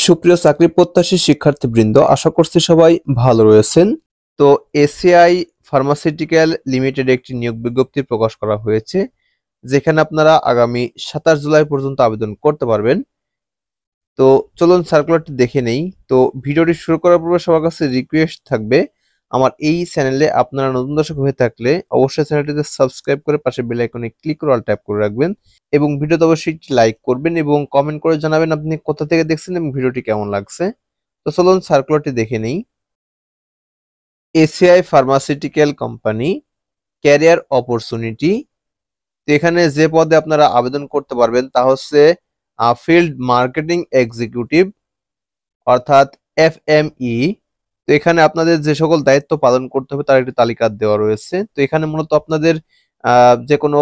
সুপ্রিয় চাকরি প্রত্যাশী শিক্ষার্থীবৃন্দ, আশা করছি সবাই ভালো রয়েছেন। তো এসিআই ফার্মাসিউটিক্যাল লিমিটেড একটি নিয়োগ বিজ্ঞপ্তি প্রকাশ করা হয়েছে, যেখানে আপনারা আগামী 27 জুলাই পর্যন্ত আবেদন করতে পারবেন। তো চলুন সার্কুলারটি দেখে নেই। তো ভিডিওটি শুরু করার পূর্বে সবার কাছে রিকোয়েস্ট থাকবে, আমার এই চ্যানেলে আপনারা নতুন দর্শক হয়ে থাকলে অবশ্যই চ্যানেলটিতে সাবস্ক্রাইব করে পাশে বেল আইকনে ক্লিক করে অল ট্যাপ করে রাখবেন এবং ভিডিওতে অবশ্যই লাইক করবেন এবং কমেন্ট করে জানাবেন আপনি কোথা থেকে দেখছেন এবং ভিডিওটি কেমন লাগছে। তো চলুন সার্কুলারটি দেখে নেই। ACI pharmaceutical company career opportunity. তো এখানে যে পদে আপনারা আবেদন করতে পারবেন তা হচ্ছে ফিল্ড মার্কেটিং এক্সিকিউটিভ, অর্থাৎ এফএমই। তো এখানে আপনাদের যে সকল দায়িত্ব পালন করতে হবে তার একটি তালিকা দেওয়া রয়েছে। তো এখানে মূলত আপনাদের যে কোনো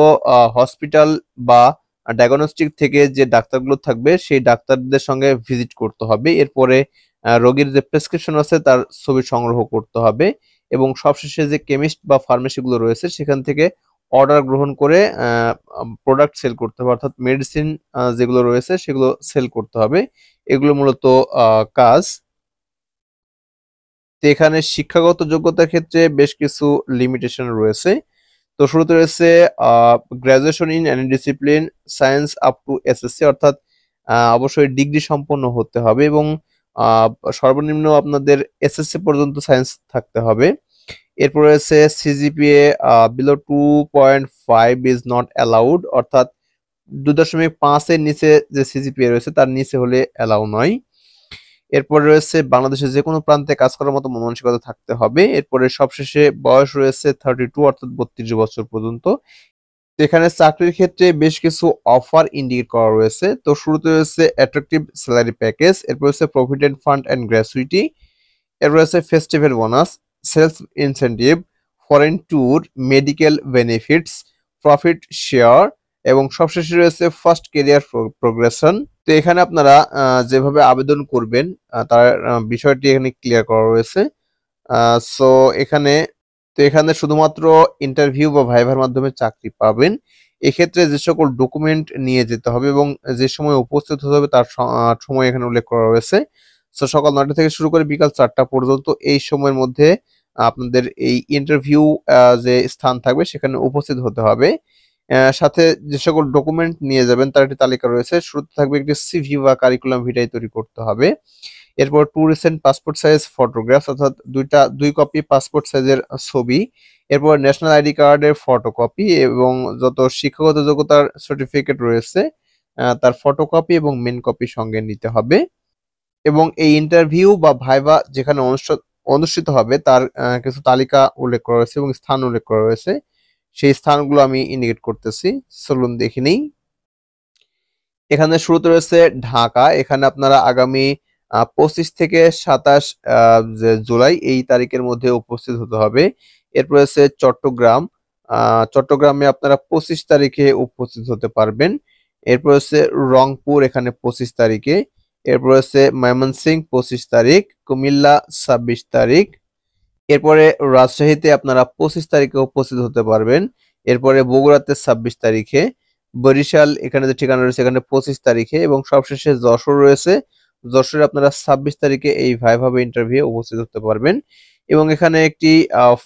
হসপিটাল বা ডায়াগনস্টিক থেকে যে ডাক্তারগুলো থাকবে সেই ডাক্তারদের সঙ্গে ভিজিট করতে হবে। এরপরে রোগীর যে প্রেসক্রিপশন আছে তার ছবি সংগ্রহ করতে হবে এবং সবশেষে যে কেমিস্ট বা ফার্মেসিগুলো রয়েছে সেখান থেকে অর্ডার গ্রহণ করে প্রোডাক্ট সেল করতে হবে, অর্থাৎ মেডিসিন যেগুলো রয়েছে সেগুলো সেল করতে হবে। এগুলো মূলত কাজ। তো এখানে শিক্ষাগত যোগ্যতার ক্ষেত্রে বেশ কিছু লিমিটেশন রয়েছে। তো শুরুতে রয়েছে graduation in any discipline science up to SSC, অর্থাৎ অবশ্যই ডিগ্রি সম্পন্ন হতে হবে এবং সর্বনিম্ন আপনাদের এসএসসি পর্যন্ত সায়েন্স থাকতে হবে। এরপর রয়েছে CGPA below 2.5 is not allowed, অর্থাৎ 2.5 এর নিচে যে সিজিপিএ রয়েছে তার নিচে হলে অ্যালাউ নয়। এরপর রয়েছে বাংলাদেশের যে কোনো প্রান্তে কাজ করার মতো মন মানসিকতা থাকতে হবে। এরপরে সবশেষে বয়স রয়েছে 32 অর্থাৎ 32 বছর পর্যন্ত। এখানে চাকরির ক্ষেত্রে বেশ কিছু অফার ইন্ডিকেট করা রয়েছে। তো শুরুতে রয়েছে অ্যাট্রাকটিভ স্যালারি প্যাকেজ, এরপর রয়েছে প্রভিডেন্ট ফান্ড অ্যান্ড গ্র্যাচুইটি, এরপর রয়েছে festival bonus, sales incentive, foreign tour, medical benefits, profit share এবং সবশেষে রয়েছে ফার্স্ট কেরিয়ার প্রোগ্রেশন। তো এখানে আপনারা যেভাবে আবেদন করবেন তার বিষয়টি এখানে ক্লিয়ার করা রয়েছে। সো এখানে শুধুমাত্র ইন্টারভিউ বা ভাইভার মাধ্যমে চাকরি পাবেন। এক্ষেত্রে যে সকল ডকুমেন্ট নিয়ে যেতে হবে এবং যে সময় উপস্থিত হতে হবে তার সময় এখানে উল্লেখ করা রয়েছে। সো সকাল 9টা থেকে শুরু করে বিকাল 4টা পর্যন্ত এই সময়ের মধ্যে আপনাদের এই ইন্টারভিউ যে স্থান থাকবে সেখানে উপস্থিত হতে হবে। সাথে যে সকল ডকুমেন্ট নিয়ে যাবেন তার একটি তালিকা রয়েছে। শুরুতে থাকবে একটি সিভি বা কারিকুলাম ভিটাই তৈরি করতে হবে। এরপর 2 রিসেন্ট পাসপোর্ট সাইজ ফটোগ্রাফ, অর্থাৎ 2 কপি পাসপোর্ট সাইজের ছবি। এরপর ন্যাশনাল আইডি কার্ডের ফটোকপি এবং যত শিক্ষাগত যোগ্যতার সার্টিফিকেট রয়েছে তার ফটোকপি এবং মেন কপি সঙ্গে নিতে হবে। এবং এই ইন্টারভিউ বা ভাইভা যেখানে অনুষ্ঠিত হবে তার কিছু তালিকা উল্লেখ করা রয়েছে এবং স্থান উল্লেখ করা রয়েছে। সেই স্থানগুলো আমি ইন্ডিকেট করতেছি, চলুন দেখে নিই। এখানে শুরুতে রয়েছে ঢাকা। এখানে আপনারা আগামী 25 থেকে 27 জুলাই এই তারিখের মধ্যে উপস্থিত হতে হবে। এরপর রয়েছে চট্টগ্রাম। চট্টগ্রামে আপনারা 25 তারিখে উপস্থিত হতে পারবেন। এরপর রয়েছে রংপুর, এখানে 25 তারিখে। এরপর রয়েছে ময়মনসিংহ 25 তারিখ, কুমিল্লা 26 তারিখ। এরপরে রাজশাহীতে আপনারা 25 তারিখে উপস্থিত হতে পারবেন। এরপরে বগুড়াতে 26 তারিখে, বরিশাল এখানে যে ঠিকানা রয়েছে এখানে 25 তারিখে এবং সবশেষে যশোর রয়েছে। যশোরে আপনারা 26 তারিখে এই ভাইভাবে ইন্টারভিউ উপস্থিত হতে পারবেন এবং এখানে একটি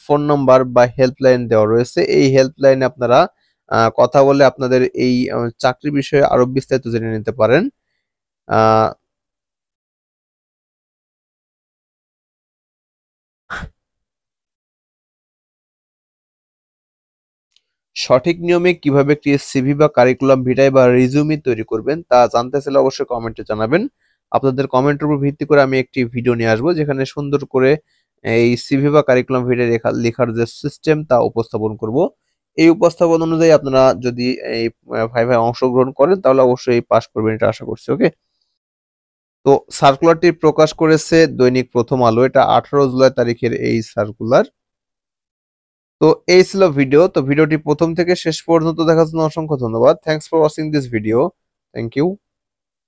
ফোন নম্বর বা হেল্পলাইন দেওয়া রয়েছে। এই হেল্পলাইনে আপনারা কথা বলে আপনাদের এই চাকরি বিষয়ে আরো বিস্তারিত জেনে নিতে পারেন। সঠিক নিয়মে কিভাবে একটি সিভি বা কারিকুলাম ভিটায় বা রিজিউমি তৈরি করবেন তা জানতে চাইলে অবশ্যই কমেন্টে জানাবেন। আপনাদের কমেন্টের উপর ভিত্তি করে আমি একটি ভিডিও নিয়ে আসবো যেখানে সুন্দর করে এই সিভি বা কারিকুলাম ভিটায় লেখার যে সিস্টেম তা উপস্থাপন করব। এই উপস্থাপন অনুযায়ী আপনারা যদি এই ভাইভায় অংশগ্রহণ করেন তাহলে অবশ্যই পাস করবেন, এটা আশা করছি। ওকে, তো সার্কুলারটি প্রকাশ করেছে দৈনিক প্রথম আলো, এটা 18 জুলাই তারিখের এই সার্কুলার। তো এই ছিল ভিডিও। তো ভিডিওটি প্রথম থেকে শেষ পর্যন্ত দেখার জন্য অসংখ্য ধন্যবাদ। Thanks for watching this video. Thank you.